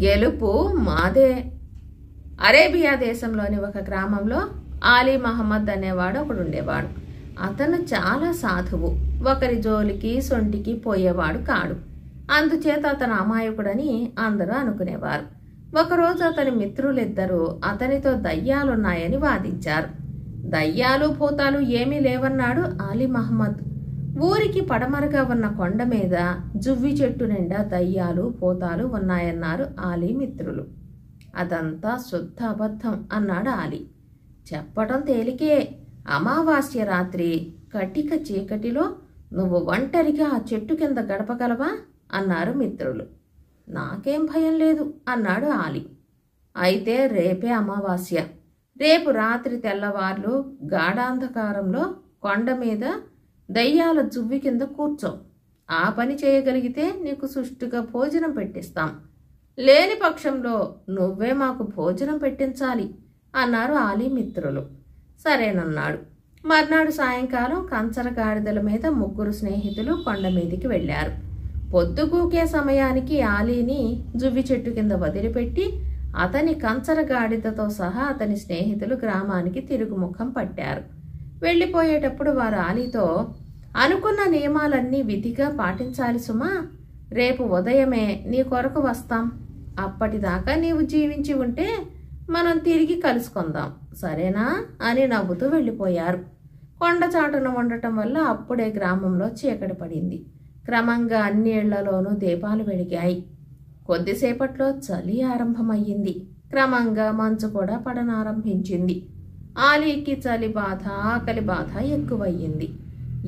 గెలుపు మాదే. అరేబియా దేశంలోని ఒక గ్రామంలో ఆలీ మహమ్మద్ అనేవాడు ఒకడుండేవాడు. అతను చాలా సాధువు, ఒకరి జోలికి సొంటికి పోయేవాడు కాడు. అందుచేత అతను అమాయకుడని అందరూ అనుకునేవారు. ఒకరోజు అతని మిత్రులిద్దరూ అతనితో దయ్యాలున్నాయని వాదించారు. దయ్యాలు భూతాలు ఏమీ లేవన్నాడు ఆలీ మహమ్మద్. ఊరికి పడమరగా ఉన్న కొండ మీద జువ్వి చెట్టు నిండా దయ్యాలు భూతాలు ఉన్నాయన్నారు ఆలీ మిత్రులు. అదంతా శుద్ధ అబద్ధం అన్నాడు ఆలీ. చెప్పటం తేలికే, అమావాస్య రాత్రి కటిక చీకటిలో నువ్వు ఒంటరిగా ఆ చెట్టు కింద గడపగలవా అన్నారు మిత్రులు. నాకేం భయం లేదు అన్నాడు ఆలీ. అయితే రేపే అమావాస్య. రేపు రాత్రి తెల్లవార్లు గాఢాంధకారంలో కొండ మీద దయ్యాల జువ్వి కింద కూర్చో. ఆ పని చేయగలిగితే నీకు సుష్టుగా భోజనం పెట్టిస్తాం. లేని పక్షంలో నువ్వే మాకు భోజనం పెట్టించాలి అన్నారు ఆలీ మిత్రులు. సరేనన్నాడు. మర్నాడు సాయంకాలం కంచర గాడిదల మీద ముగ్గురు స్నేహితులు కొండ మీదికి వెళ్లారు. పొద్దుగూకే సమయానికి ఆలీని జువ్వి చెట్టు కింద వదిలిపెట్టి అతని కంచర గాడిదతో సహా అతని స్నేహితులు గ్రామానికి తిరుగుముఖం పట్టారు. వెళ్ళిపోయేటప్పుడు వారు ఆలీతో, అనుకున్న నియమాలన్నీ విధిగా పాటించాలి సుమా. రేపు ఉదయమే నీ కొరకు వస్తాం. అప్పటిదాకా నీవు జీవించి ఉంటే మనం తిరిగి కలుసుకుందాం, సరేనా అని నవ్వుతూ వెళ్ళిపోయారు. కొండ చాటున ఉండటం వల్ల అప్పుడే గ్రామంలో చీకటి పడింది. క్రమంగా అన్ని ఇళ్లలోనూ దీపాలు వెలిగాయి. కొద్దిసేపట్లో చలి ఆరంభమయ్యింది. క్రమంగా మంచు కూడా పడనారంభించింది. ఆలీకి చలి బాధ, ఆకలి బాధ ఎక్కువయ్యింది.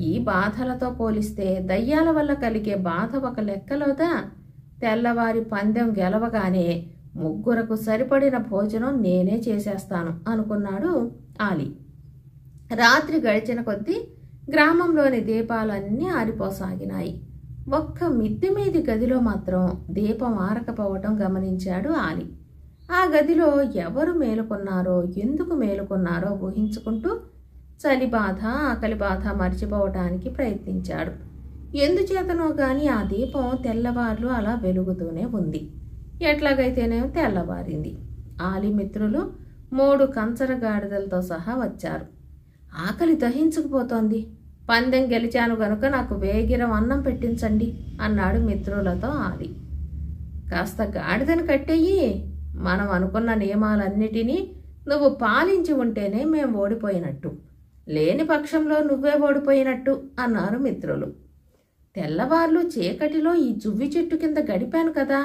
ఈ బాధలతో పోలిస్తే దయ్యాల వల్ల కలిగే బాధ ఒక లెక్కలోదా? తెల్లవారి పందెం గెలవగానే ముగ్గురకు సరిపడిన భోజనం నేనే చేసేస్తాను అనుకున్నాడు ఆలీ. రాత్రి గడిచిన కొద్దీ గ్రామంలోని దీపాలన్నీ ఆరిపోసాగినాయి. ఒక్క మిద్దె మీది గదిలో మాత్రం దీపం ఆరకపోవటం గమనించాడు ఆలీ. ఆ గదిలో ఎవరు మేలుకున్నారో, ఎందుకు మేలుకున్నారో ఊహించుకుంటూ చలి బాధ, ఆకలి బాధ మర్చిపోవటానికి ప్రయత్నించాడు. ఎందుచేతనో గాని ఆ దీపం తెల్లవార్లు అలా వెలుగుతూనే ఉంది. ఎట్లాగైతేనే తెల్లవారింది. ఆలీ మిత్రులు 3 కంచర గాడిదలతో సహా వచ్చారు. ఆకలి దహించుకుపోతోంది. పందెం గెలిచాను గనుక నాకు వేగిరం అన్నం పెట్టించండి అన్నాడు మిత్రులతో ఆలీ. కాస్త గాడిదను కట్టేయి. మనం అనుకున్న నియమాలన్నిటినీ నువ్వు పాలించి ఉంటేనే మేం ఓడిపోయినట్టు, లేని పక్షంలో నువ్వే ఓడిపోయినట్టు అన్నారు మిత్రులు. తెల్లవార్లు చీకటిలో ఈ జువ్వి చెట్టు కింద గడిపాను కదా,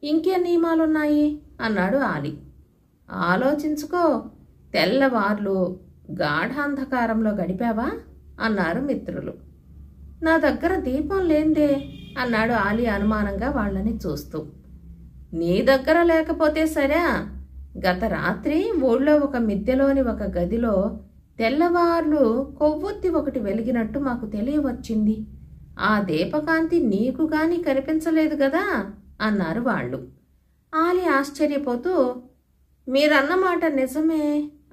ఇంకే నియమాలున్నాయి అన్నాడు ఆలీ. ఆలోచించుకో, తెల్లవార్లు గాఢాంధకారంలో గడిపావా అన్నారు మిత్రులు. నా దగ్గర దీపం లేందే అన్నాడు ఆలీ అనుమానంగా వాళ్ళని చూస్తూ. నీ దగ్గర లేకపోతే సరే, గత రాత్రి ఊళ్ళో ఒక మిద్దెలోని ఒక గదిలో తెల్లవార్లు కొవ్వొత్తి ఒకటి వెలిగినట్టు మాకు తెలియవచ్చింది. ఆ దీపకాంతి నీకు గాని కనిపించలేదు కదా అన్నారు వాళ్ళు. ఆలీ ఆశ్చర్యపోతూ, మీరన్నమాట నిజమే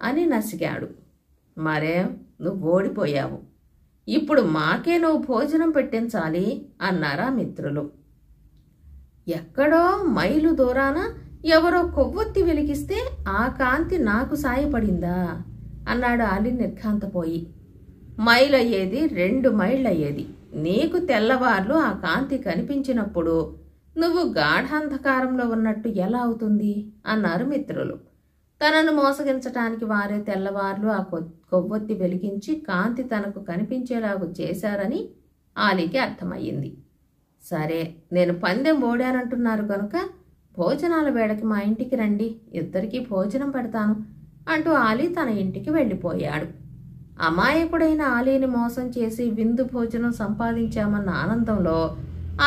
అని నసిగాడు. మరే, నువ్వు ఓడిపోయావు. ఇప్పుడు మాకే నువ్వు భోజనం పెట్టించాలి అన్నారా మిత్రులు. ఎక్కడో మైలు దూరాన ఎవరో కొవ్వొత్తి వెలిగిస్తే ఆ కాంతి నాకు సాయపడిందా అన్నాడు ఆలీ నిర్ఘాంతపోయి. మైలయ్యేది 2 మైళ్ళయ్యేది. నీకు తెల్లవార్లు ఆ కాంతి కనిపించినప్పుడు నువ్వు గాఢాంధకారంలో ఉన్నట్టు ఎలా అవుతుంది అన్నారు మిత్రులు. తనను మోసగించటానికి వారే తెల్లవార్లు ఆ కొవ్వొత్తి వెలిగించి కాంతి తనకు కనిపించేలాగు చేశారని ఆలీకి అర్థమయ్యింది. సరే, నేను పందెం ఓడానంటున్నారు కనుక భోజనాల వేళకి మా ఇంటికి రండి, ఇద్దరికీ భోజనం పెడతాను అంటూ ఆలీ తన ఇంటికి వెళ్ళిపోయాడు. అమాయకుడైన ఆలీని మోసం చేసి విందు భోజనం సంపాదించామన్న ఆనందంలో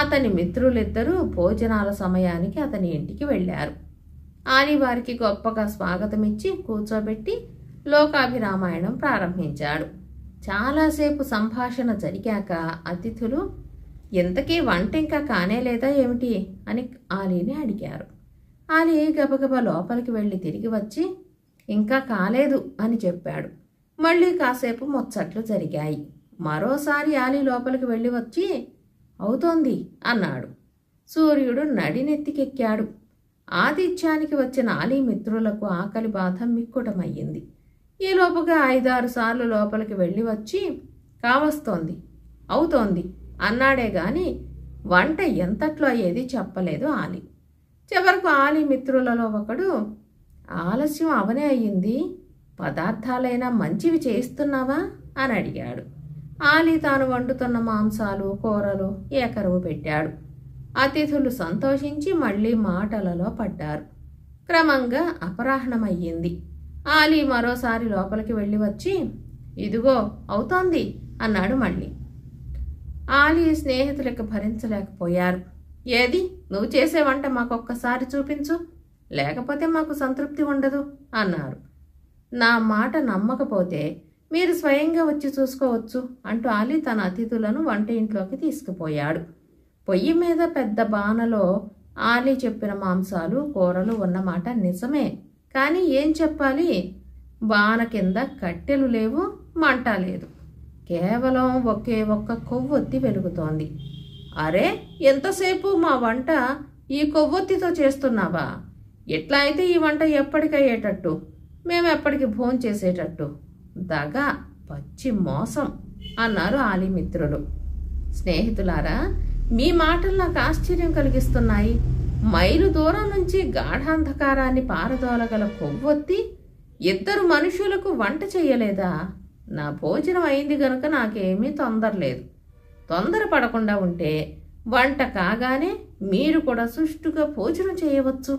అతని మిత్రులిద్దరూ భోజనాల సమయానికి అతని ఇంటికి వెళ్ళారు. ఆలీ వారికి గొప్పగా స్వాగతమిచ్చి కూర్చోబెట్టి లోకాభిరామాయణం ప్రారంభించాడు. చాలాసేపు సంభాషణ జరిగాక అతిథులు, ఇంతకీ వంట ఇంకా కానేలేదా ఏమిటి అని ఆలీని అడిగారు. ఆలీ గబగబా లోపలికి వెళ్ళి తిరిగి వచ్చి, ఇంకా కాలేదు అని చెప్పాడు. మళ్ళీ కాసేపు ముచ్చట్లు జరిగాయి. మరోసారి ఆలీ లోపలికి వెళ్ళి వచ్చి, అవుతోంది అన్నాడు. సూర్యుడు నడినెత్తికెక్కాడు. ఆతిథ్యానికి వచ్చిన ఆలీ మిత్రులకు ఆకలి బాధ మిక్కుటమయ్యింది. ఈలోపుగా 5-6 సార్లు లోపలికి వెళ్ళి వచ్చి కావస్తోంది, అవుతోంది అన్నాడే గాని వంట ఎంతట్లో అయ్యేది చెప్పలేదు ఆలీ. చివరకు ఆలీ మిత్రులలో ఒకడు, ఆలస్యం అవనే అయ్యింది, పదార్థాలైనా మంచివి చేయిస్తున్నావా అని అడిగాడు. ఆలీ తాను వండుతున్న మాంసాలు కూరలు ఏకరువు పెట్టాడు. అతిథులు సంతోషించి మళ్ళీ మాటలలో పడ్డారు. క్రమంగా అపరాహ్నమయ్యింది. ఆలీ మరోసారి లోపలికి వెళ్ళి వచ్చి, ఇదిగో అవుతోంది అన్నాడు మళ్ళీ. ఆలీ స్నేహితులకు భరించలేకపోయారు. ఏది నువ్వు చేసే వంట మాకొక్కసారి చూపించు, లేకపోతే మాకు సంతృప్తి ఉండదు అన్నారు. నా మాట నమ్మకపోతే మీరు స్వయంగా వచ్చి చూసుకోవచ్చు అంటూ ఆలీ తన అతిథులను వంట ఇంట్లోకి తీసుకుపోయాడు. పొయ్యి మీద పెద్ద బాణలో ఆలీ చెప్పిన మాంసాలు కూరలు ఉన్నమాట నిజమే, కానీ ఏం చెప్పాలి, బాణ కింద కట్టెలు లేవు, మంట లేదు, కేవలం ఒకే ఒక్క కొవ్వొత్తి వెలుగుతోంది. అరే, ఎంతసేపు మా వంట ఈ కొవ్వొత్తితో చేస్తున్నావా? ఎట్లా అయితే ఈ వంట ఎప్పటికయ్యేటట్టు, మేము ఎప్పటికి భోంచేసేటట్టు? దగా, పచ్చి మోసం అన్నారు ఆలీ మిత్రులు. స్నేహితులారా, మీ మాటలు నాకు ఆశ్చర్యం కలిగిస్తున్నాయి. మైలు దూరం నుంచి గాఢాంధకారాన్ని పారదోలగల కొవ్వొత్తి 2 మనుషులకు వంట చెయ్యలేదా? నా భోజనం అయింది గనుక నాకేమీ తొందరలేదు. తొందర పడకుండా ఉంటే వంట కాగానే మీరు కూడా సుష్టుగా భోజనం చేయవచ్చు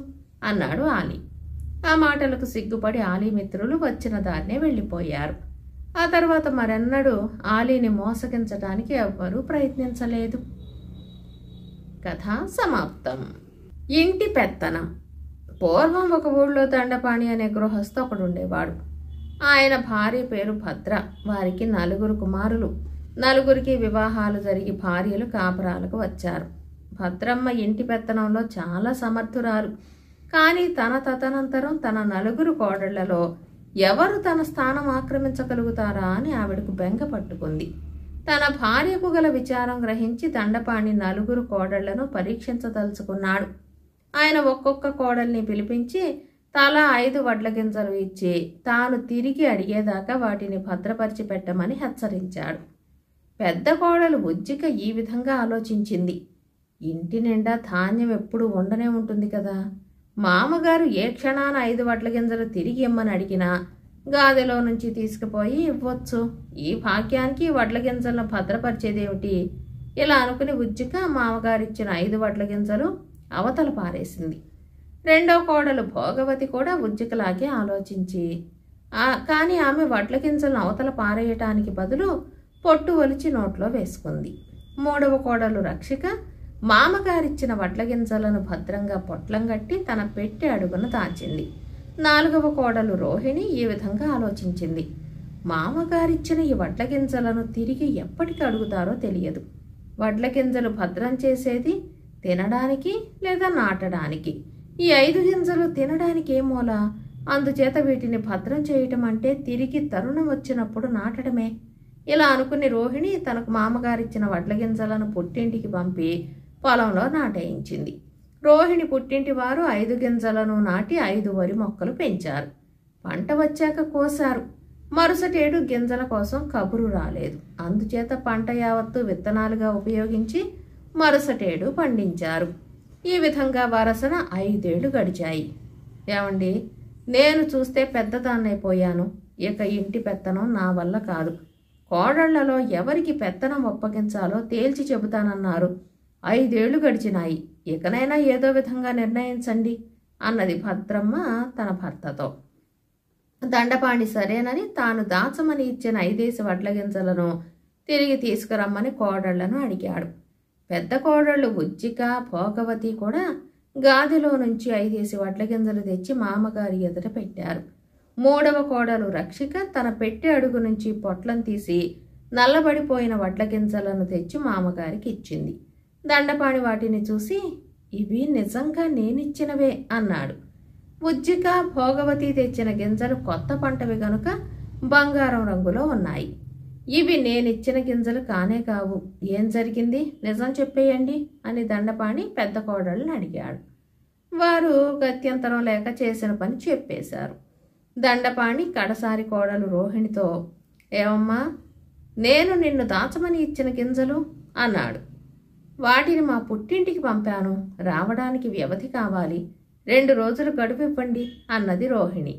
అన్నాడు ఆలీ. ఆ మాటలకు సిగ్గుపడి ఆలీ మిత్రులు వచ్చిన దాన్నే వెళ్ళిపోయారు. ఆ తర్వాత మరెన్నడూ ఆలీని మోసగించడానికి ఎవ్వరూ ప్రయత్నించలేదు. కథ సమాప్తం. ఇంటి పెత్తనం. పూర్వం ఒక ఊళ్ళో దండపాణి అనే గృహస్థ ఒకడుండేవాడు. ఆయన భార్య పేరు భద్ర. వారికి 4 కుమారులు. 4కి వివాహాలు జరిగి భార్యలు కాపురాలకు వచ్చారు. భద్రమ్మ ఇంటి పెత్తనంలో చాలా సమర్థురాలు. కానీ తన తదనంతరం తన 4 కోడళ్లలో ఎవరు తన స్థానం ఆక్రమించగలుగుతారా అని ఆవిడకు బెంగ పట్టుకుంది. తన భార్యకు గల విచారం గ్రహించి దండపాణి 4 కోడళ్లను పరీక్షించదలుచుకున్నాడు. ఆయన ఒక్కొక్క కోడల్ని పిలిపించి తలా 5 వడ్ల గింజలు ఇచ్చి తాను తిరిగి అడిగేదాకా వాటిని భద్రపరిచి పెట్టమని హెచ్చరించాడు. పెద్ద కోడలు ఉజ్జిక ఈ విధంగా ఆలోచించింది. ఇంటి నిండా ధాన్యం ఎప్పుడు ఉండనే ఉంటుంది కదా, మామగారు ఏ క్షణాన 5 వడ్ల గింజలు తిరిగి ఇమ్మని అడిగినా గాదిలో నుంచి తీసుకుపోయి ఇవ్వచ్చు. ఈ భాగ్యానికి వడ్ల గింజలను భద్రపరిచేదేమిటి? ఇలా అనుకుని ఉజ్జిక మామగారిచ్చిన 5 వడ్ల గింజలు అవతల పారేసింది. రెండో కోడలు భోగవతి కూడా ఉజ్జికలాగే ఆలోచించి కానీ ఆమె వడ్ల గింజలను అవతల పారేయటానికి బదులు పొట్టు ఒలిచి నోట్లో వేసుకుంది. మూడవ కోడలు రక్షిక మామగారిచ్చిన వడ్ల గింజలను భద్రంగా పొట్లం కట్టి తన పెట్టె అడుగున దాచింది. 4వ కోడలు రోహిణి ఈ విధంగా ఆలోచించింది. మామగారిచ్చిన ఈ వడ్ల గింజలను తిరిగి ఎప్పటికి అడుగుతారో తెలియదు. వడ్ల గింజలు భద్రం చేసేది తినడానికి లేదా నాటడానికి. ఈ 5 గింజలు తినడానికి ఏమోలా, అందుచేత వీటిని భద్రం చేయటం అంటే తిరిగి తరుణం వచ్చినప్పుడు నాటడమే. ఇలా అనుకుని రోహిణి తనకు మామగారిచ్చిన వడ్ల గింజలను పుట్టింటికి పంపి పొలంలో నాటేయించింది. రోహిణి పుట్టింటి వారు 5 గింజలను నాటి 5 వరి మొక్కలు పెంచారు. పంట వచ్చాక కోసారు. మరుసటేడు గింజల కోసం కబురు రాలేదు. అందుచేత పంట యావత్తు విత్తనాలుగా ఉపయోగించి మరుసటేడు పండించారు. ఈ విధంగా వరసన 5 ఏళ్లు గడిచాయి. ఏమండి, నేను చూస్తే పెద్దదాన్నైపోయాను. ఇక ఇంటి పెత్తనం నా వల్ల కాదు. కోడళ్లలో ఎవరికి పెత్తనం ఒప్పగించాలో తేల్చి చెబుతానన్నారు. 5 ఏళ్లు గడిచినాయి. ఇకనైనా ఏదో విధంగా నిర్ణయించండి అన్నది భద్రమ్మ తన భర్తతో. దండపాణి సరేనని తాను దాచమని ఇచ్చిన 5 వడ్ల గింజలను తిరిగి తీసుకురమ్మని కోడళ్లను అడిగాడు. పెద్ద కోడళ్ళు ఉజ్జిక భోగవతి కూడా గాదిలో నుంచి 5 వడ్ల గింజలు తెచ్చి మామగారి ఎదుట పెట్టారు. 3వ కోడలు రక్షిక తన పెట్టె అడుగు నుంచి పొట్లం తీసి నల్లబడిపోయిన వడ్ల గింజలను తెచ్చి మామగారికి ఇచ్చింది. దండపాణి వాటిని చూసి, ఇవి నిజంగా నేనిచ్చినవే అన్నాడు. ఉజ్జిక భోగవతి తెచ్చిన గింజలు కొత్త పంటవి గనుక బంగారం రంగులో ఉన్నాయి. ఇవి నేనిచ్చిన గింజలు కానే కావు. ఏం జరిగింది, నిజం చెప్పేయండి అని దండపాణి పెద్ద కోడళ్ళని అడిగాడు. వారు గత్యంతరం లేక చేసిన పని చెప్పేశారు. దండపాణి కడసారి కోడలు రోహిణితో, ఏమమ్మా, నేను నిన్ను దాచమని ఇచ్చిన గింజలు అన్నాడు. వాటిని మా పుట్టింటికి పంపాను, రావడానికి వ్యవధి కావాలి, 2 రోజులు గడువివ్వండి అన్నది రోహిణి.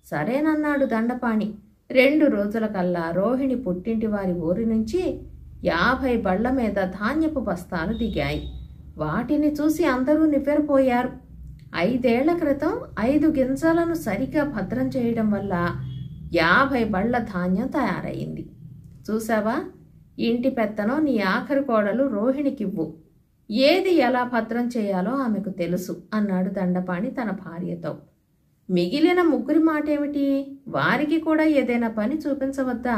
సరేనన్నాడు దండపాణి. 2 రోజులకల్లా రోహిణి పుట్టింటి వారి ఊరి నుంచి 50 బళ్ల మీద ధాన్యపు బస్తాలు దిగాయి. వాటిని చూసి అందరూ నివ్వెరపోయారు. 5 ఏళ్ల క్రితం 5 గింజలను సరిగా భద్రం చేయడం వల్ల 50 బళ్ల ధాన్యం తయారయింది. చూసావా, ఇంటి పెత్తనం నీ ఆఖరి కోడలు రోహిణికివ్వు. ఏది ఎలా భద్రం చేయాలో ఆమెకు తెలుసు అన్నాడు దండపాణి తన భార్యతో. మిగిలిన 3 మాటేమిటి, వారికి కూడా ఏదైనా పని చూపించవద్దా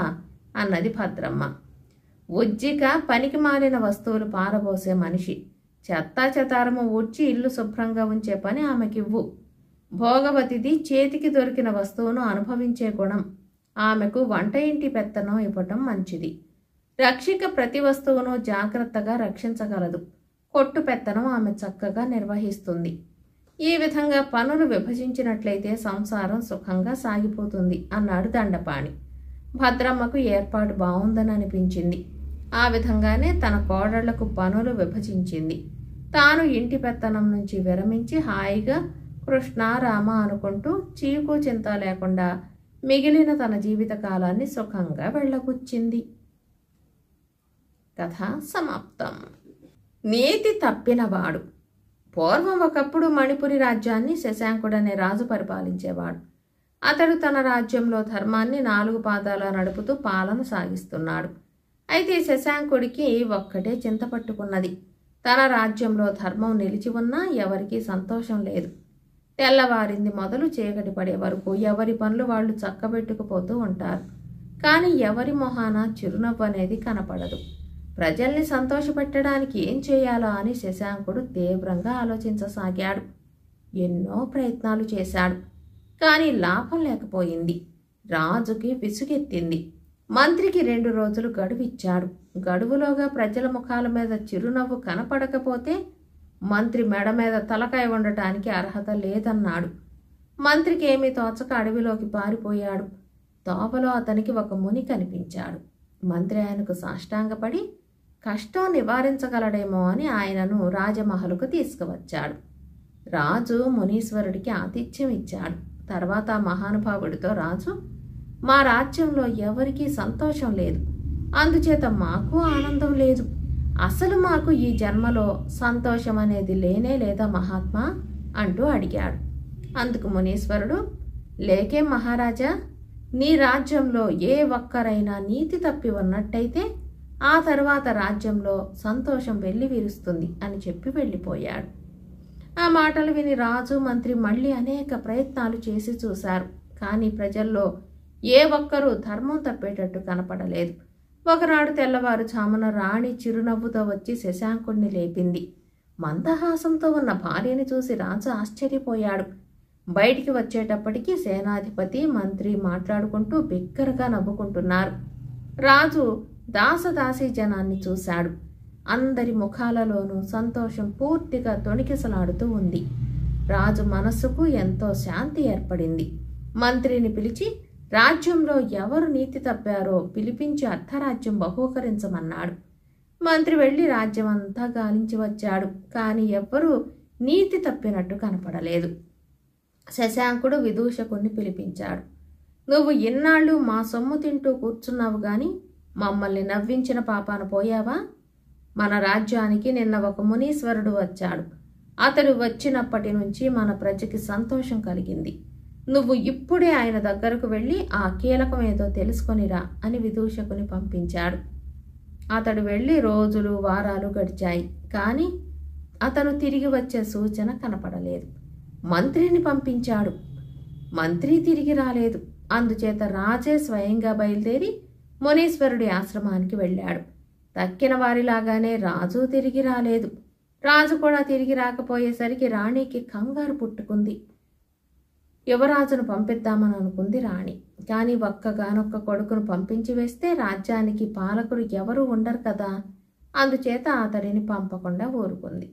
అన్నది భద్రమ్మ. ఉజ్జిక పనికి మాలిన వస్తువులు పారబోసే మనిషి, చెత్తా చెతారము ఊడ్చి ఇల్లు శుభ్రంగా ఉంచే పని ఆమెకివ్వు. భోగవతిది చేతికి దొరికిన వస్తువును అనుభవించే గుణం, ఆమెకు వంట ఇంటి పెత్తనం ఇవ్వటం మంచిది. రక్షిక ప్రతి వస్తువును జాగ్రత్తగా రక్షించగలదు. కొట్టు పెత్తనం ఆమె చక్కగా నిర్వహిస్తుంది. ఈ విధంగా పనులు విభజించినట్లయితే సంసారం సుఖంగా సాగిపోతుంది అన్నాడు దండపాణి. భద్రమ్మకు ఏర్పాటు బాగుందని అనిపించింది. ఆ విధంగానే తన కోడళ్లకు పనులు విభజించింది. తాను ఇంటి పెత్తనం నుంచి విరమించి హాయిగా కృష్ణ రామ అనుకుంటూ చీకు చింత లేకుండా మిగిలిన తన జీవితకాలాన్ని సుఖంగా వెళ్ళబుచ్చింది. కథ సమాప్తం. నీతి తప్పినవాడు. పూర్వం ఒకప్పుడు మణిపురి రాజ్యాన్ని శశాంకుడనే రాజు పరిపాలించేవాడు. అతడు తన రాజ్యంలో ధర్మాన్ని 4 పాదాల నడుపుతూ పాలన సాగిస్తున్నాడు. అయితే శశాంకుడికి ఒక్కటే చింత పట్టుకున్నది. తన రాజ్యంలో ధర్మం నిలిచి ఉన్నా ఎవరికీ సంతోషం లేదు. తెల్లవారింది మొదలు చీకటి పడే వరకు ఎవరి పనులు వాళ్ళు చక్కబెట్టుకుపోతూ ఉంటారు. కానీ ఎవరి మొహాన చిరునవ్వు అనేది కనపడదు. ప్రజల్ని సంతోషపెట్టడానికి ఏం చేయాలో అని శశాంకుడు తీవ్రంగా ఆలోచించసాగాడు. ఎన్నో ప్రయత్నాలు చేశాడు, కానీ లాభం లేకపోయింది. రాజుకి విసుగెత్తింది. మంత్రికి 2 రోజులు గడువిచ్చాడు. గడువులోగా ప్రజల ముఖాల మీద చిరునవ్వు కనపడకపోతే మంత్రి మెడ మీద తలకాయ ఉండటానికి అర్హత లేదన్నాడు. మంత్రికి ఏమీ తోచక అడవిలోకి పారిపోయాడు. తోవలో అతనికి ఒక ముని కనిపించాడు. మంత్రి ఆయనకు సాష్టాంగపడి కష్టం నివారించగలడేమో అని ఆయనను రాజమహలుకు తీసుకువచ్చాడు. రాజు మునీశ్వరుడికి ఆతిథ్యం ఇచ్చాడు. తర్వాత మహానుభావుడితో రాజు, మా రాజ్యంలో ఎవరికీ సంతోషం లేదు, అందుచేత మాకు ఆనందం లేదు. అసలు మాకు ఈ జన్మలో సంతోషం అనేది లేనే లేదా మహాత్మా అంటూ అడిగాడు. అందుకు మునీశ్వరుడు, లేకే మహారాజా, నీ రాజ్యంలో ఏ ఒక్కరైనా నీతి తప్పి ఉన్నట్టయితే ఆ తర్వాత రాజ్యంలో సంతోషం వెళ్ళి విరుస్తుంది అని చెప్పి వెళ్ళిపోయాడు. ఆ మాటలు విని రాజు మంత్రి మళ్ళీ అనేక ప్రయత్నాలు చేసి చూశారు. కానీ ప్రజల్లో ఏ ఒక్కరూ ధర్మం తప్పేటట్టు కనపడలేదు. ఒకనాడు తెల్లవారుజామున రాణి చిరునవ్వుతో వచ్చి శశాంకుణ్ణి లేపింది. మందహాసంతో ఉన్న భార్యని చూసి రాజు ఆశ్చర్యపోయాడు. బయటికి వచ్చేటప్పటికి సేనాధిపతి మంత్రి మాట్లాడుకుంటూ బిగ్గరగా నవ్వుకుంటున్నారు. రాజు దాసదాసీ జనాన్ని చూశాడు. అందరి ముఖాలలోనూ సంతోషం పూర్తిగా తొణికిసలాడుతూ ఉంది. రాజు మనస్సుకు ఎంతో శాంతి ఏర్పడింది. మంత్రిని పిలిచి రాజ్యంలో ఎవరు నీతి తప్పారో పిలిపించి అర్ధరాజ్యం బహూకరించమన్నాడు. మంత్రి వెళ్లి రాజ్యమంతా గాలించి వచ్చాడు. కానీ ఎవ్వరూ నీతి తప్పినట్టు కనపడలేదు. శశాంకుడు విదూషకుణ్ణి పిలిపించాడు. నువ్వు ఇన్నాళ్ళు మా సొమ్ము తింటూ కూర్చున్నావు గాని మమ్మల్ని నవ్వించిన పాపాన పోయావా? మన రాజ్యానికి నిన్న ఒక మునీశ్వరుడు వచ్చాడు. అతడు వచ్చినప్పటి నుంచి మన ప్రజకి సంతోషం కలిగింది. నువ్వు ఇప్పుడే ఆయన దగ్గరకు వెళ్ళి ఆ కీలకం ఏదో తెలుసుకొనిరా అని విదూషకుని పంపించాడు. అతడు వెళ్ళి రోజులు వారాలు గడిచాయి. కానీ అతను తిరిగి వచ్చే సూచన కనపడలేదు. మంత్రిని పంపించాడు. మంత్రి తిరిగి రాలేదు. అందుచేత రాజే స్వయంగా బయలుదేరి మునీశ్వరుడి ఆశ్రమానికి వెళ్ళాడు. తక్కిన వారిలాగానే రాజు తిరిగి రాలేదు. రాజు కూడా తిరిగి రాకపోయేసరికి రాణికి కంగారు పుట్టుకుంది. యువరాజును పంపిద్దామని అనుకుంది రాణి. కానీ ఒక్కగానొక్క కొడుకును పంపించి వేస్తే రాజ్యానికి పాలకులు ఎవరూ ఉండరు కదా. అందుచేత అతడిని పంపకుండా ఊరుకుంది.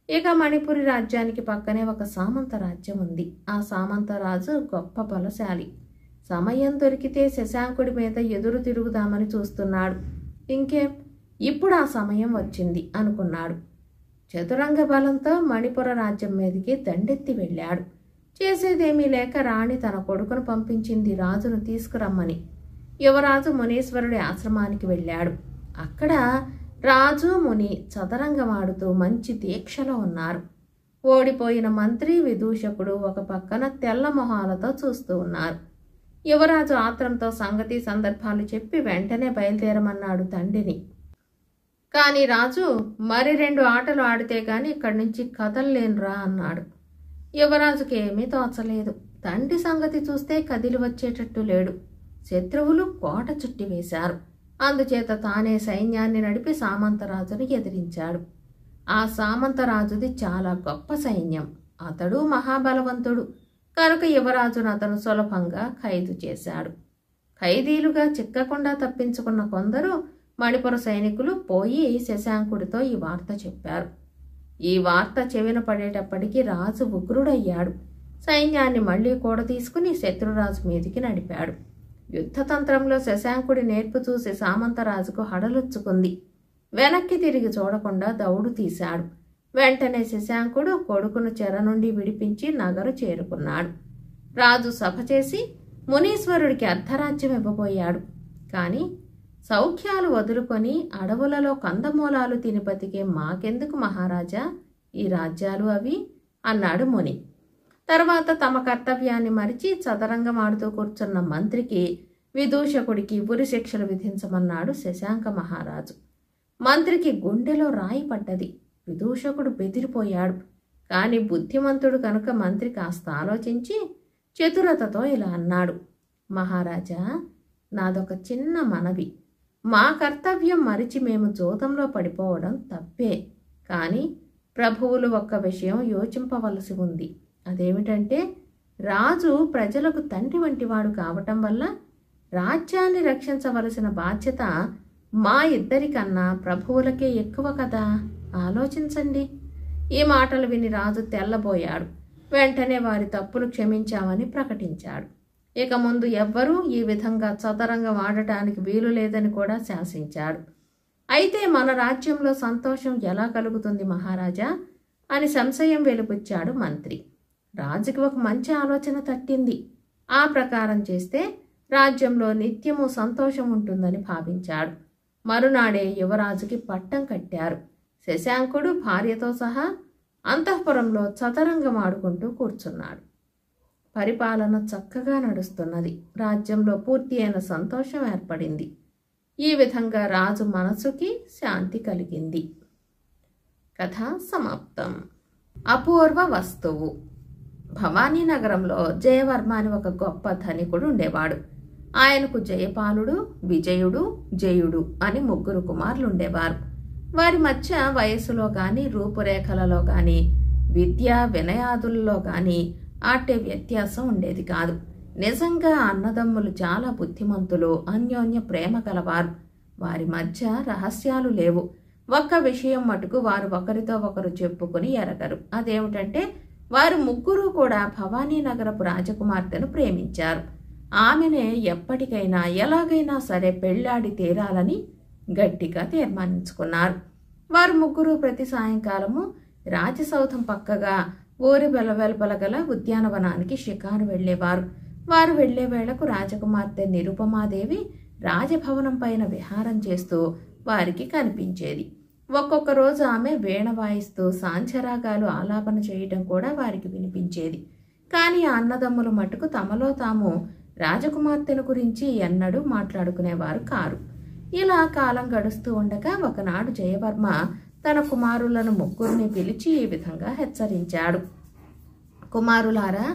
ఇక మణిపురి రాజ్యానికి పక్కనే ఒక సామంత రాజ్యం ఉంది. ఆ సామంత రాజు గొప్ప బలశాలి. సమయం దొరికితే శశాంకుడి మీద ఎదురు తిరుగుదామని చూస్తున్నాడు. ఇంకేం, ఇప్పుడు ఆ సమయం వచ్చింది అనుకున్నాడు. చతురంగ బలంతో మణిపుర రాజ్యం మీదకి దండెత్తి వెళ్ళాడు. చేసేదేమీ లేక రాణి తన కొడుకును పంపించింది రాజును తీసుకురమ్మని. యువరాజు మునీశ్వరుడి ఆశ్రమానికి వెళ్ళాడు. అక్కడ రాజు ముని చదరంగమాడుతూ మంచి దీక్షలో ఉన్నారు. ఓడిపోయిన మంత్రి విదూషకుడు ఒక పక్కన తెల్ల మొహాలతో చూస్తూ ఉన్నారు. యువరాజు ఆత్రంతో సంగతి సందర్భాలు చెప్పి వెంటనే బయలుదేరమన్నాడు తండ్రిని. కానీ రాజు మరి 2 ఆటలు ఆడితే గాని ఇక్కడి నుంచి కదల్లేనురా అన్నాడు. యువరాజుకి ఏమీ తోచలేదు. తండ్రి సంగతి చూస్తే కదిలి వచ్చేటట్టు లేడు. శత్రువులు కోట చుట్టి వేశారు. అందుచేత తానే సైన్యాన్ని నడిపి సామంతరాజుని ఎదిరించాడు. ఆ సామంతరాజుది చాలా గొప్ప సైన్యం. అతడు మహాబలవంతుడు కనుక యువరాజును అతను సులభంగా ఖైదు చేశాడు. ఖైదీలుగా చిక్కకుండా తప్పించుకున్న కొందరు మణిపుర సైనికులు పోయి శశాంకుడితో ఈ వార్త చెప్పారు. ఈ వార్త చెవిన పడేటప్పటికీ రాజు ఉగ్రుడయ్యాడు. సైన్యాన్ని మళ్లీ కూడా తీసుకుని శత్రురాజు మీదికి నడిపాడు. యుద్ధతంత్రంలో శశాంకుడి నేర్పు చూసి సామంతరాజుకు హడలొచ్చుకుంది. వెనక్కి తిరిగి చూడకుండా దౌడు తీశాడు. వెంటనే శశాంకుడు కొడుకును చెర నుండి విడిపించి నగరు చేరుకున్నాడు. రాజు సభ చేసి మునీశ్వరుడికి అర్ధరాజ్యం ఇవ్వబోయాడు. కాని సౌఖ్యాలు వదులుకొని అడవులలో కందమూలాలు తిని బతికే మాకెందుకు మహారాజా ఈ రాజ్యాలు అవి అన్నాడు ముని. తర్వాత తమ కర్తవ్యాన్ని మరిచి చదరంగమాడుతూ కూర్చున్న మంత్రికి విదూషకుడికి ఉరి శిక్షలు విధించమన్నాడు శశాంక మహారాజు. మంత్రికి గుండెలో రాయి పడ్డది. విదూషకుడు బెదిరిపోయాడు. కాని బుద్ధిమంతుడు కనుక మంత్రి కాస్త ఆలోచించి చతురతతో ఇలా అన్నాడు. మహారాజా, నాదొక చిన్న మనవి. మా కర్తవ్యం మరిచి మేము జోదంలో పడిపోవడం తప్పే. కానీ ప్రభువులు ఒక్క విషయం యోచింపవలసి ఉంది. అదేమిటంటే రాజు ప్రజలకు తండ్రి వంటివాడు కావటం వల్ల రాజ్యాన్ని రక్షించవలసిన బాధ్యత మా ఇద్దరికన్నా ప్రభువులకే ఎక్కువ కదా. ఆలోచించండి. ఈ మాటలు విని రాజు తెల్లబోయాడు. వెంటనే వారి తప్పులు క్షమించామని ప్రకటించాడు. ఇక ముందు ఎవ్వరూ ఈ విధంగా చదరంగం ఆడటానికి వీలు లేదని కూడా శాసించాడు. అయితే మన రాజ్యంలో సంతోషం ఎలా కలుగుతుంది మహారాజా అని సంశయం వెలుబుచ్చాడు మంత్రి. రాజుకి ఒక మంచి ఆలోచన తట్టింది. ఆ ప్రకారం చేస్తే రాజ్యంలో నిత్యము సంతోషం ఉంటుందని భావించాడు. మరునాడే యువరాజుకి పట్టం కట్టారు. శశాంకుడు భార్యతో సహా అంతఃపురంలో చదరంగం ఆడుకుంటూ కూర్చున్నాడు. పరిపాలన చక్కగా నడుస్తున్నది. రాజ్యంలో పూర్తి అయిన సంతోషం ఏర్పడింది. ఈ విధంగా రాజు మనసుకి శాంతి కలిగింది. కథ సమాప్తం. అపూర్వ వస్తువు. భవానీ నగరంలో జయవర్మ అని ఒక గొప్ప ధనికుడు ఉండేవాడు. ఆయనకు జయపాలుడు, విజయుడు, జయుడు అని 3 కుమారులుండేవారు. వారి మధ్య వయస్సులో గాని రూపురేఖలలో గాని విద్య వినయాదుల్లో గాని ఆటే వ్యత్యాసం ఉండేది కాదు. నిజంగా అన్నదమ్ములు చాలా బుద్ధిమంతులు, అన్యోన్య ప్రేమ కలవారు. వారి మధ్య రహస్యాలు లేవు. ఒక్క విషయం మటుకు వారు ఒకరితో ఒకరు చెప్పుకుని ఎరగరు. అదేమిటంటే వారు 3 కూడా భవానీ నగరపు రాజకుమార్తెను ప్రేమించారు. ఆమెనే ఎప్పటికైనా ఎలాగైనా సరే పెళ్లాడి తీరాలని గట్టిగా తీర్మానించుకున్నారు. వారు 3 ప్రతి సాయంకాలము రాజసౌధం పక్కగా ఊరి వెలవెలపల గల ఉద్యానవనానికి షికారు వెళ్లేవారు. వారు వెళ్లే వేళకు రాజకుమార్తె నిరుపమాదేవి రాజభవనం పైన విహారం చేస్తూ వారికి కనిపించేది. ఒక్కొక్క రోజు ఆమె వీణ వాయిస్తూ సాంధ్యరాగాలు ఆలాపన చేయటం కూడా వారికి వినిపించేది. కానీ ఆ అన్నదమ్ములు మటుకు తమలో తాము రాజకుమార్తెను గురించి ఎన్నడూ మాట్లాడుకునేవారు కారు. ఇలా కాలం గడుస్తూ ఉండగా ఒకనాడు జయవర్మ తన కుమారులను 3 పిలిచి ఈ విధంగా హెచ్చరించాడు. కుమారులారా,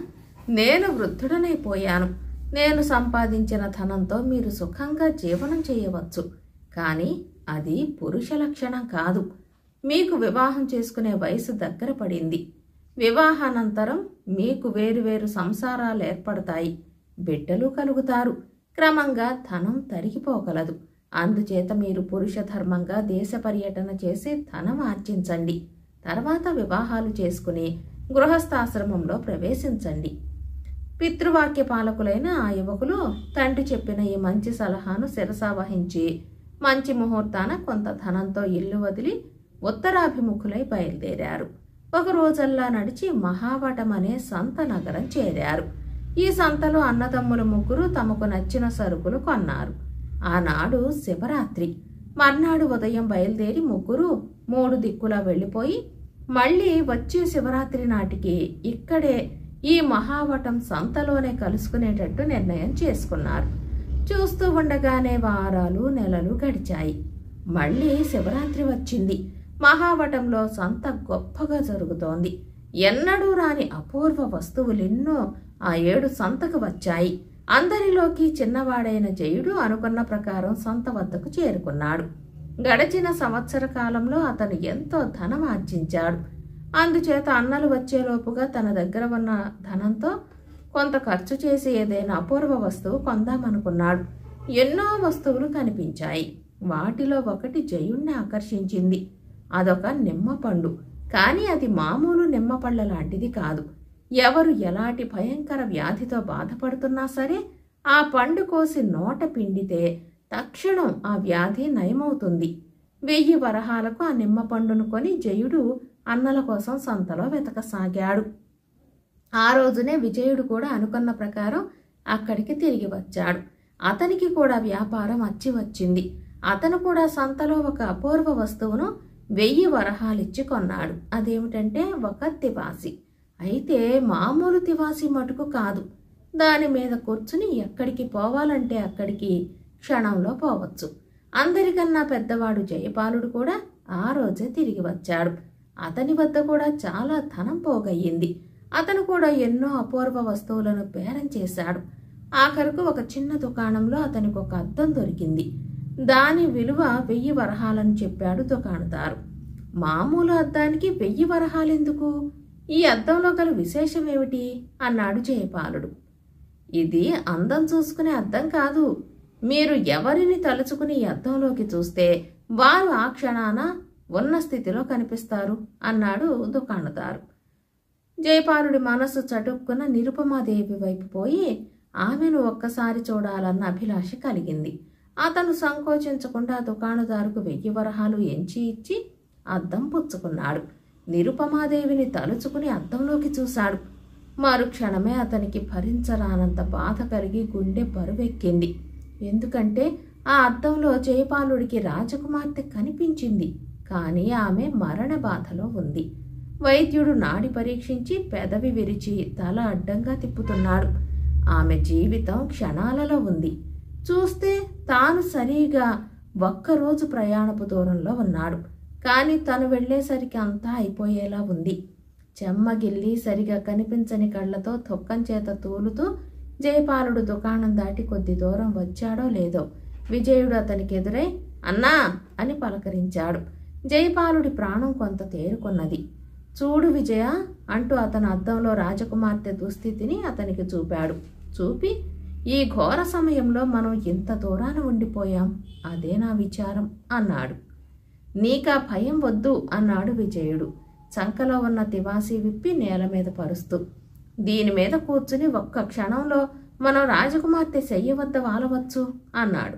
నేను వృద్ధుడనైపోయాను. నేను సంపాదించిన ధనంతో మీరు సుఖంగా జీవనం చేయవచ్చు. కానీ అది పురుష లక్షణం కాదు. మీకు వివాహం చేసుకునే వయసు దగ్గర పడింది. వివాహానంతరం మీకు వేరువేరు సంసారాలు ఏర్పడతాయి. బిడ్డలు కలుగుతారు. క్రమంగా ధనం తరిగిపోగలదు. అందుచేత మీరు పురుష ధర్మంగా దేశ పర్యటన చేసి ధనం ఆర్జించండి. తర్వాత వివాహాలు చేసుకుని గృహస్థాశ్రమంలో ప్రవేశించండి. పితృవాక్య పాలకులైన ఆ యువకులు తండ్రి చెప్పిన ఈ మంచి సలహాను శిరసావహించి మంచి ముహూర్తాన కొంత ధనంతో ఇల్లు వదిలి ఉత్తరాభిముఖులై బయలుదేరారు. ఒక రోజల్లా నడిచి మహావటం అనే సంత నగరం చేరారు. ఈ సంతలో అన్నదమ్ములు ముగ్గురు తమకు నచ్చిన సరుకులు కొన్నారు. ఆనాడు శివరాత్రి. మర్నాడు ఉదయం బయలుదేరి ముగ్గురు 3 దిక్కులా వెళ్ళిపోయి మళ్ళీ వచ్చే శివరాత్రి నాటికి ఇక్కడే ఈ మహావటం సంతలోనే కలుసుకునేటట్టు నిర్ణయం చేసుకున్నారు. చూస్తూ ఉండగానే వారాలు నెలలు గడిచాయి. మళ్ళీ శివరాత్రి వచ్చింది. మహావటంలో సంత గొప్పగా జరుగుతోంది. ఎన్నడూ రాని అపూర్వ వస్తువులెన్నో ఆ 7 సంతకు వచ్చాయి. అందరిలోకి చిన్నవాడైన జయుడు అనుకున్న ప్రకారం సంత వద్దకు చేరుకున్నాడు. గడిచిన సంవత్సర కాలంలో అతను ఎంతో ధనం ఆర్జించాడు. అందుచేత అన్నలు వచ్చేలోపుగా తన దగ్గర ఉన్న ధనంతో కొంత ఖర్చు చేసి ఏదైనా అపూర్వ వస్తువు కొందామనుకున్నాడు. ఎన్నో వస్తువులు కనిపించాయి. వాటిలో ఒకటి జయుణ్ణి ఆకర్షించింది. అదొక నిమ్మపండు. కానీ అది మామూలు నిమ్మపళ్ళ లాంటిది కాదు. ఎవరు ఎలాంటి భయంకర వ్యాధితో బాధపడుతున్నా సరే ఆ పండు కోసి నోట పిండితే తక్షణం ఆ వ్యాధి నయమవుతుంది. 1000 వరహాలకు ఆ నిమ్మపండును కొని జయుడు అన్నల కోసం సంతలో వెతకసాగాడు. ఆ రోజునే విజయుడు కూడా అనుకున్న ప్రకారం అక్కడికి తిరిగి వచ్చాడు. అతనికి కూడా వ్యాపారం అచ్చి వచ్చింది. అతను కూడా సంతలో ఒక అపూర్వ వస్తువును 1000 వరహాలిచ్చి కొన్నాడు. అదేమిటంటే ఒక తివాసి. అయితే మామూలు తివాసి మటుకు కాదు. దాని మీద కూర్చుని ఎక్కడికి పోవాలంటే అక్కడికి క్షణంలో పోవచ్చు. అందరికన్నా పెద్దవాడు జయపాలుడు కూడా ఆ రోజే తిరిగి వచ్చాడు. అతని వద్ద కూడా చాలా ధనం పోగయ్యింది. అతను కూడా ఎన్నో అపూర్వ వస్తువులను బేరం చేశాడు. ఆఖరకు ఒక చిన్న దుకాణంలో అతనికి ఒక అద్దం దొరికింది. దాని విలువ 1000 వరహాలని చెప్పాడు దుకాణదారు. మామూలు అద్దానికి 1000 వరహాలెందుకు? ఈ అద్దంలో గల విశేషమేమిటి అన్నాడు జయపాలుడు. ఇది అందం చూసుకునే అద్దం కాదు. మీరు ఎవరిని తలుచుకుని ఈ అద్దంలోకి చూస్తే వారు ఆ క్షణాన ఉన్న స్థితిలో కనిపిస్తారు అన్నాడు దుకాణదారు. జయపాలుడి మనస్సు చటుక్కున నిరుపమాదేవి వైపు పోయి ఆమెను ఒక్కసారి చూడాలన్న అభిలాష కలిగింది. అతను సంకోచించకుండా దుకాణదారుకు 1000 వరహాలు ఎంచి ఇచ్చి అద్దం పుచ్చుకున్నాడు. నిరుపమాదేవిని తలుచుకుని అద్దంలోకి చూశాడు. మరుక్షణమే అతనికి భరించరానంత బాధ కలిగి గుండె బరువెక్కింది. ఎందుకంటే ఆ అద్దంలో జయపాలుడికి రాజకుమార్తె కనిపించింది. కానీ ఆమె మరణ బాధలో ఉంది. వైద్యుడు నాడి పరీక్షించి పెదవి విరిచి తల అడ్డంగా తిప్పుతున్నాడు. ఆమె జీవితం క్షణాలలో ఉంది. చూస్తే తాను సరిగా 1 రోజు ప్రయాణపు దూరంలో ఉన్నాడు. కానీ తను వెళ్లేసరికి అంతా అయిపోయేలా ఉంది. చెమ్మగిల్లి సరిగా కనిపించని కళ్లతో తొక్కం చేత తూలుతూ జయపాలుడు దుకాణం దాటి కొద్ది దూరం వచ్చాడో లేదో విజయుడు అతనికి ఎదురై అన్నా అని పలకరించాడు. జయపాలుడి ప్రాణం కొంత తేరుకున్నది. చూడు విజయ అంటూ అతను అద్దంలో రాజకుమార్తె దుస్థితిని అతనికి చూపాడు. చూపి ఈ ఘోర సమయంలో మనం ఇంత దూరాన ఉండిపోయాం, అదే నా విచారం అన్నాడు. నీకా భయం వద్దు అన్నాడు విజయుడు చంకలో ఉన్న తివాసీ విప్పి నేల మీద పరుస్తూ. దీని మీద కూర్చుని 1 క్షణంలో మనం రాజకుమార్తె శయ్య వద్ద వాలవచ్చు అన్నాడు.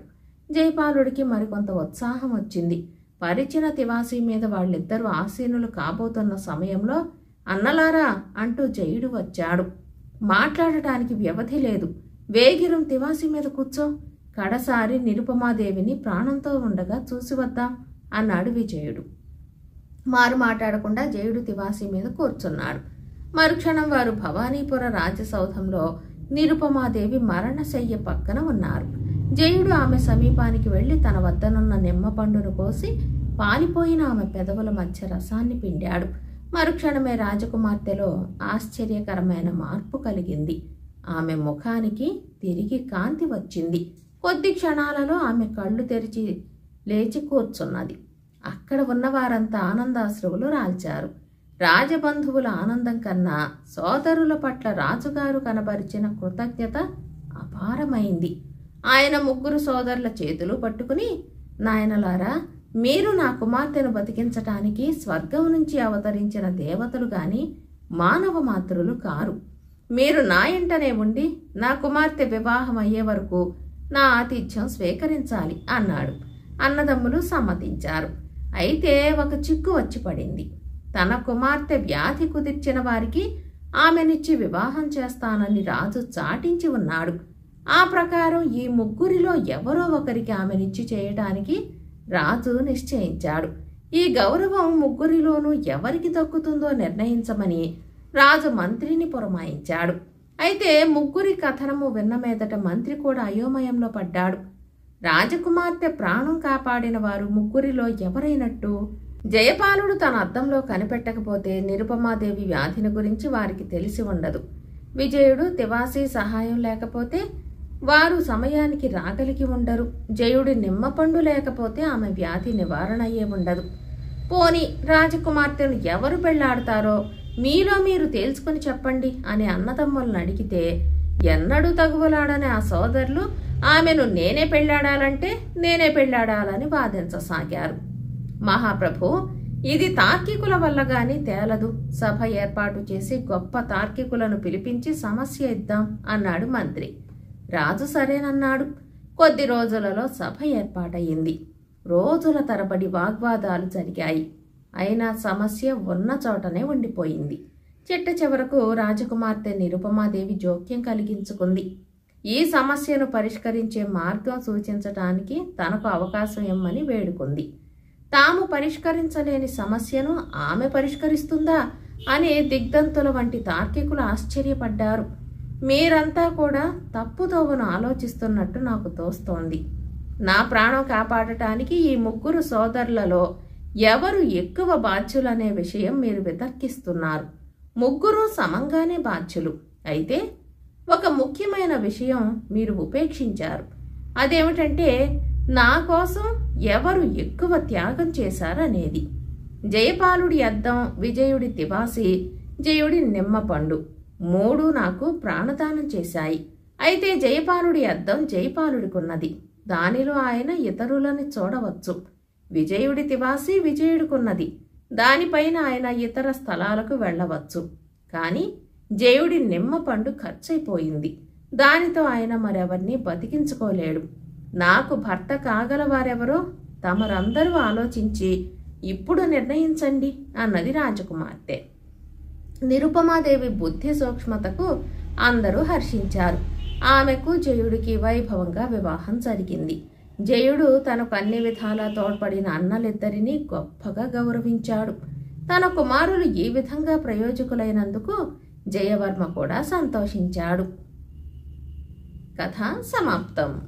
జయపాలుడికి మరికొంత ఉత్సాహం వచ్చింది. పరిచిన తివాసీ మీద వాళ్ళిద్దరూ ఆసీనులు కాబోతున్న సమయంలో అన్నలారా అంటూ జయుడు వచ్చాడు. మాట్లాడటానికి వ్యవధి లేదు. వేగిరం తివాసీ మీద కూర్చో, కడసారి నిరుపమాదేవిని ప్రాణంతో ఉండగా చూసి వద్దాం అన్నాడు విజయుడు. మారు మాట్లాడకుండా జయుడు తివాసీ మీద కూర్చున్నాడు. మరుక్షణం వారు భవానీపుర రాజసౌధంలో నిరుపమాదేవి మరణశయ్య పక్కన ఉన్నారు. జయుడు ఆమె సమీపానికి వెళ్లి తన వద్దనున్న నిమ్మపండును కోసి పాలిపోయిన ఆమె పెదవుల మధ్య రసాన్ని పిండాడు. మరుక్షణమే రాజకుమార్తెలో ఆశ్చర్యకరమైన మార్పు కలిగింది. ఆమె ముఖానికి తిరిగి కాంతి వచ్చింది. కొద్ది క్షణాలలో ఆమె కళ్ళు తెరిచి లేచి కూర్చున్నది. అక్కడ ఉన్నవారంతా ఆనందాశ్రువులు రాల్చారు. రాజబంధువుల ఆనందం కన్నా సోదరుల పట్ల రాజుగారు కనబరిచిన కృతజ్ఞత అపారమైంది. ఆయన 3 సోదరుల చేతులు పట్టుకుని, నాయనలారా, మీరు నా కుమార్తెను బతికించటానికి స్వర్గం నుంచి అవతరించిన దేవతలు గాని మానవ మాతృలు కారు. మీరు నా ఇంటనే ఉండి నా కుమార్తె వివాహం అయ్యే వరకు నా ఆతిథ్యం స్వీకరించాలి అన్నాడు. అన్నదమ్ములు సమ్మతించారు. అయితే ఒక చిక్కు వచ్చి పడింది. తన కుమార్తె వ్యాధి కుదిర్చిన వారికి ఆమెనిచ్చి వివాహం చేస్తానని రాజు చాటించి ఉన్నాడు. ఆ ప్రకారం ఈ ముగ్గురిలో ఎవరో ఒకరికి ఆమెనిచ్చి చేయటానికి రాజు నిశ్చయించాడు. ఈ గౌరవం ముగ్గురిలోనూ ఎవరికి దక్కుతుందో నిర్ణయించమని రాజు మంత్రిని పురమాయించాడు. అయితే ముగ్గురి కథనము విన్న మీదట మంత్రి కూడా అయోమయంలో పడ్డాడు. రాజకుమార్తె ప్రాణం కాపాడిన వారు ముగ్గురిలో ఎవరైనట్టు? జయపాలుడు తన అద్దంలో కనిపెట్టకపోతే నిరుపమాదేవి వ్యాధిని గురించి వారికి తెలిసి ఉండదు. విజయుడు తివాసి సహాయం లేకపోతే వారు సమయానికి రాగలిగి ఉండరు. జయుడి నిమ్మపండు లేకపోతే ఆమె వ్యాధి నివారణ అయ్యే ఉండదు. పోని రాజకుమార్తెను ఎవరు పెళ్లాడతారో మీలో మీరు తేల్చుకుని చెప్పండి అని అన్నదమ్ములను అడిగితే ఎన్నడూ తగువలాడని ఆ సోదరులు ఆమెను నేనే పెళ్లాడాలంటే నేనే పెళ్లాడాలని వాదించసాగారు. మహాప్రభు, ఇది తార్కికుల వల్ల గాని తేలదు. సభ ఏర్పాటు చేసి గొప్ప తార్కికులను పిలిపించి సమస్య ఇద్దాం అన్నాడు మంత్రి. రాజు సరేనన్నాడు. కొద్ది రోజులలో సభ ఏర్పాటయింది. రోజుల తరబడి వాగ్వాదాలు జరిగాయి. అయినా సమస్య ఉన్న చోటనే ఉండిపోయింది. చిట్ట చివరకు రాజకుమార్తె నిరుపమాదేవి జోక్యం కలిగించుకుంది. ఈ సమస్యను పరిష్కరించే మార్గం సూచించటానికి తనకు అవకాశం ఇమ్మని వేడుకుంది. తాము పరిష్కరించలేని సమస్యను ఆమె పరిష్కరిస్తుందా అని దిగ్దంతుల వంటి తార్కికులు ఆశ్చర్యపడ్డారు. మీరంతా కూడా తప్పుదోవను ఆలోచిస్తున్నట్టు నాకు తోస్తోంది. నా ప్రాణం కాపాడటానికి ఈ ముగ్గురు సోదరులలో ఎవరు ఎక్కువ బాధ్యులనే విషయం మీరు వితర్కిస్తున్నారు. ముగ్గురు సమంగానే బాధ్యులు. అయితే ఒక ముఖ్యమైన విషయం మీరు ఉపేక్షించారు. అదేమిటంటే నా కోసం ఎవరు ఎక్కువ త్యాగం చేశారనేది. జయపాలుడి అద్దం, విజయుడి తివాసి, జయుడి నిమ్మపండు మూడు నాకు ప్రాణదానం చేశాయి. అయితే జయపాలుడి అద్దం జయపాలుడికున్నది. దానిలో ఆయన ఇతరులని చూడవచ్చు. విజయుడి తివాసి విజయుడికున్నది. దానిపైన ఆయన ఇతర స్థలాలకు వెళ్ళవచ్చు. కాని జయుడి నిమ్మపండు ఖర్చయిపోయింది. దానితో ఆయన మరెవరిని బతికించుకోలేడు. నాకు భర్త కాగలవారెవరో తమరందరూ ఆలోచించి ఇప్పుడు నిర్ణయించండి అన్నది రాజకుమార్తె. నిరుపమాదేవి బుద్ధి సూక్ష్మతకు అందరూ హర్షించారు. ఆమెకు జయుడికి వైభవంగా వివాహం జరిగింది. జయుడు తనకు అన్ని విధాలా తోడ్పడిన అన్నలిద్దరినీ గొప్పగా గౌరవించాడు. తన కుమారులు ఈ విధంగా ప్రయోజకులైనందుకు జయవర్మ కూడా సంతోషించాడు. కథ సమాప్తం.